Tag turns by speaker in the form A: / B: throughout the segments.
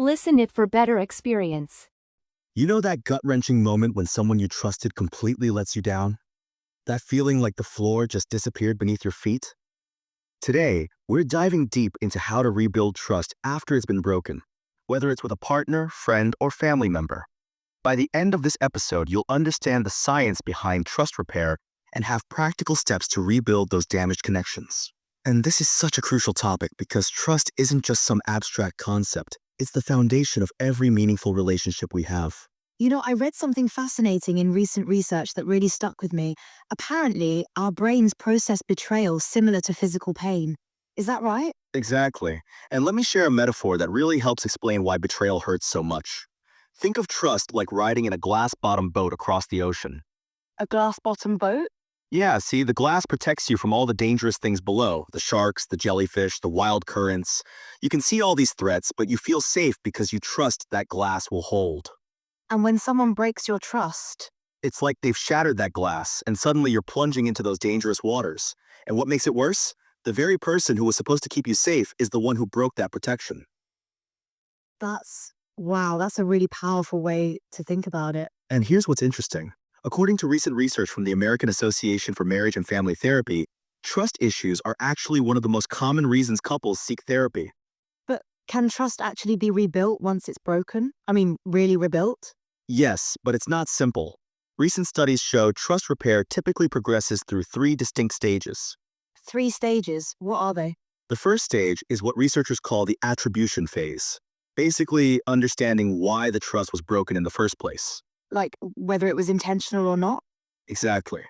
A: Listen it for better experience.
B: You know that gut-wrenching moment when someone you trusted completely lets you down? That feeling like the floor just disappeared beneath your feet? Today, we're diving deep into how to rebuild trust after it's been broken, whether it's with a partner, friend, or family member. By the end of this episode, you'll understand the science behind trust repair and have practical steps to rebuild those damaged connections. And this is such a crucial topic because trust isn't just some abstract concept. It's the foundation of every meaningful relationship we have.
C: I read something fascinating in recent research that really stuck with me. Apparently, our brains process betrayal similar to physical pain. Is that right?
B: Exactly. And let me share a metaphor that really helps explain why betrayal hurts so much. Think of trust like riding in a glass-bottom boat across the ocean.
C: A glass bottom boat?
B: Yeah, see, the glass protects you from all the dangerous things below, the sharks, the jellyfish, the wild currents. You can see all these threats, but you feel safe because you trust that glass will hold.
C: And when someone breaks your trust,
B: It's like they've shattered that glass, and suddenly you're plunging into those dangerous waters. And what makes it worse? The very person who was supposed to keep you safe is the one who broke that protection.
C: wow, that's a really powerful way to think about it.
B: And here's what's interesting. According to recent research from the American Association for Marriage and Family Therapy, trust issues are actually one of the most common reasons couples seek therapy.
C: But can trust actually be rebuilt once it's broken? I mean, really rebuilt?
B: Yes, but it's not simple. Recent studies show trust repair typically progresses through three distinct stages.
C: 3 stages. What are they?
B: The first stage is what researchers call the attribution phase, basically understanding why the trust was broken in the first place.
C: Like, whether it was intentional or not?
B: Exactly.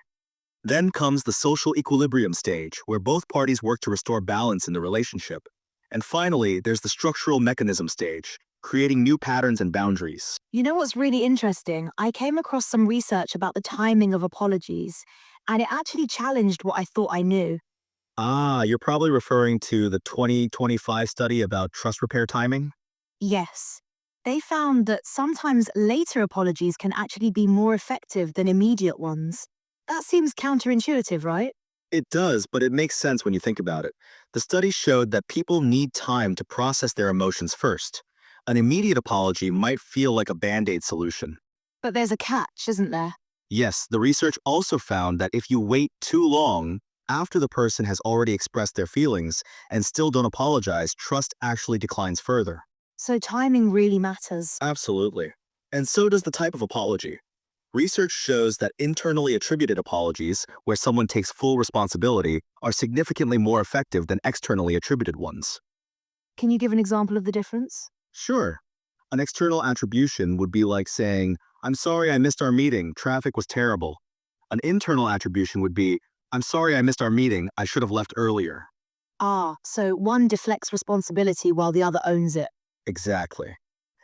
B: Then comes the social equilibrium stage, where both parties work to restore balance in the relationship. And finally, there's the structural mechanism stage, creating new patterns and boundaries.
C: You know what's really interesting? I came across some research about the timing of apologies, and it actually challenged what I thought I knew.
B: Ah, you're probably referring to the 2025 study about trust repair timing?
C: Yes. They found that sometimes later apologies can actually be more effective than immediate ones. That seems counterintuitive, right?
B: It does, but it makes sense when you think about it. The study showed that people need time to process their emotions first. An immediate apology might feel like a band-aid solution.
C: But there's a catch, isn't there?
B: Yes, the research also found that if you wait too long after the person has already expressed their feelings and still don't apologize, trust actually declines further.
C: So timing really matters.
B: Absolutely. And so does the type of apology. Research shows that internally attributed apologies, where someone takes full responsibility, are significantly more effective than externally attributed ones.
C: Can you give an example of the difference?
B: Sure, an external attribution would be like saying, "I'm sorry I missed our meeting, traffic was terrible." An internal attribution would be, "I'm sorry I missed our meeting, I should have left earlier."
C: Ah, so one deflects responsibility while the other owns it.
B: Exactly.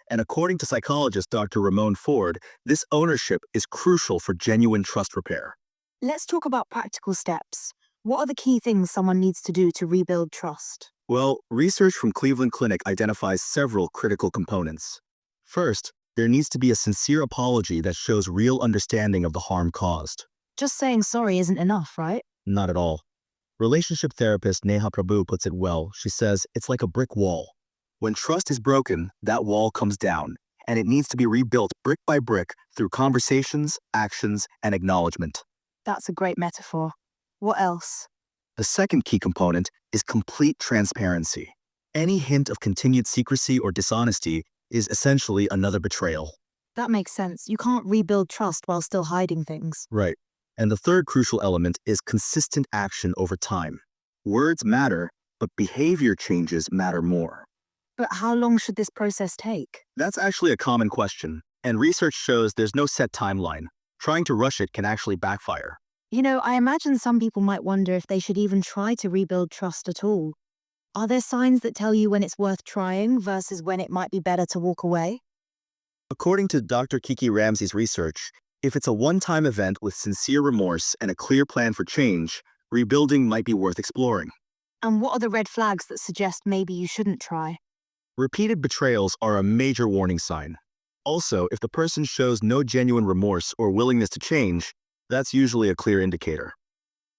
B: And according to psychologist Dr. Ramon Ford, this ownership is crucial for genuine trust repair.
C: Let's talk about practical steps. What are the key things someone needs to do to rebuild trust?
B: Well, research from Cleveland Clinic identifies several critical components. First, there needs to be a sincere apology that shows real understanding of the harm caused.
C: Just saying sorry isn't enough, right?
B: Not at all. Relationship therapist Neha Prabhu puts it well. She says, it's like a brick wall. When trust is broken, that wall comes down, and it needs to be rebuilt brick by brick through conversations, actions, and acknowledgement.
C: That's a great metaphor. What else?
B: The second key component is complete transparency. Any hint of continued secrecy or dishonesty is essentially another betrayal.
C: That makes sense. You can't rebuild trust while still hiding things.
B: Right. And the third crucial element is consistent action over time. Words matter, but behavior changes matter more.
C: But how long should this process take?
B: That's actually a common question, and research shows there's no set timeline. Trying to rush it can actually backfire.
C: I imagine some people might wonder if they should even try to rebuild trust at all. Are there signs that tell you when it's worth trying versus when it might be better to walk away?
B: According to Dr. Kiki Ramsey's research, if it's a one-time event with sincere remorse and a clear plan for change, rebuilding might be worth exploring.
C: And what are the red flags that suggest maybe you shouldn't try?
B: Repeated betrayals are a major warning sign. Also, if the person shows no genuine remorse or willingness to change, that's usually a clear indicator.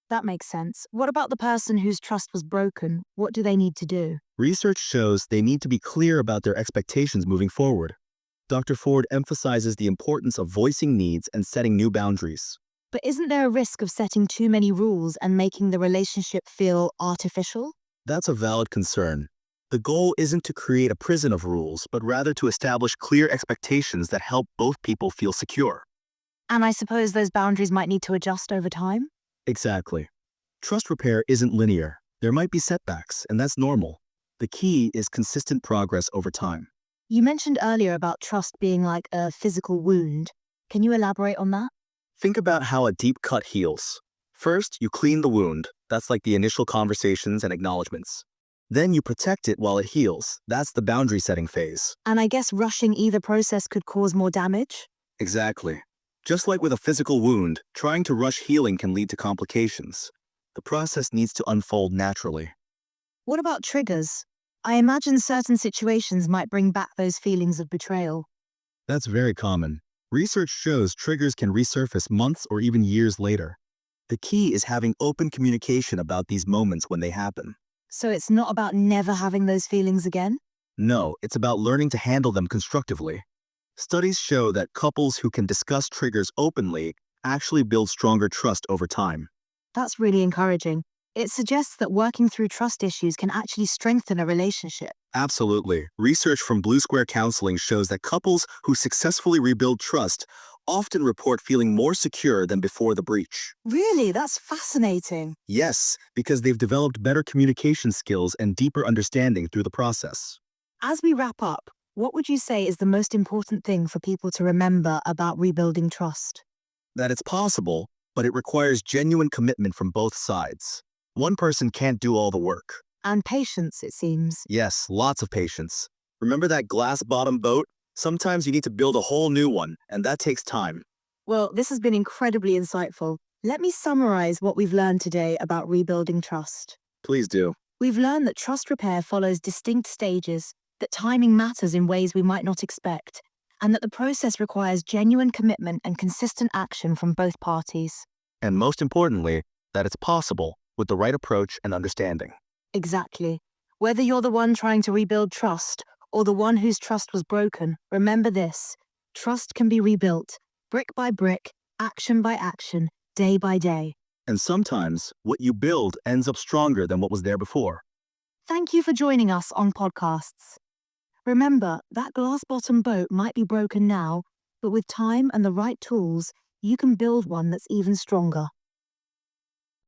C: That makes sense. What about the person whose trust was broken? What do they need to do?
B: Research shows they need to be clear about their expectations moving forward. Dr. Ford emphasizes the importance of voicing needs and setting new boundaries.
C: But isn't there a risk of setting too many rules and making the relationship feel artificial?
B: That's a valid concern. The goal isn't to create a prison of rules, but rather to establish clear expectations that help both people feel secure.
C: And I suppose those boundaries might need to adjust over time?
B: Exactly. Trust repair isn't linear. There might be setbacks, and that's normal. The key is consistent progress over time.
C: You mentioned earlier about trust being like a physical wound. Can you elaborate on that?
B: Think about how a deep cut heals. First, you clean the wound. That's like the initial conversations and acknowledgments. Then you protect it while it heals. That's the boundary setting phase.
C: And I guess rushing either process could cause more damage?
B: Exactly. Just like with a physical wound, trying to rush healing can lead to complications. The process needs to unfold naturally.
C: What about triggers? I imagine certain situations might bring back those feelings of betrayal.
B: That's very common. Research shows triggers can resurface months or even years later. The key is having open communication about these moments when they happen.
C: So it's not about never having those feelings again?
B: No, it's about learning to handle them constructively. Studies show that couples who can discuss triggers openly actually build stronger trust over time.
C: That's really encouraging. It suggests that working through trust issues can actually strengthen a relationship.
B: Absolutely. Research from Blue Square Counseling shows that couples who successfully rebuild trust often report feeling more secure than before the breach.
C: Really? That's fascinating.
B: Yes, because they've developed better communication skills and deeper understanding through the process.
C: As we wrap up, what would you say is the most important thing for people to remember about rebuilding trust?
B: That it's possible, but it requires genuine commitment from both sides. One person can't do all the work.
C: And patience, it seems.
B: Yes, lots of patience. Remember that glass-bottom boat? Sometimes you need to build a whole new one, and that takes time.
C: Well, this has been incredibly insightful. Let me summarize what we've learned today about rebuilding trust.
B: Please do.
C: We've learned that trust repair follows distinct stages, that timing matters in ways we might not expect, and that the process requires genuine commitment and consistent action from both parties.
B: And most importantly, that it's possible with the right approach and understanding.
C: Exactly. Whether you're the one trying to rebuild trust or the one whose trust was broken, remember this: trust can be rebuilt, brick by brick, action by action, day by day.
B: And sometimes, what you build ends up stronger than what was there before.
C: Thank you for joining us on Podcasts. Remember, that glass-bottom boat might be broken now, but with time and the right tools, you can build one that's even stronger.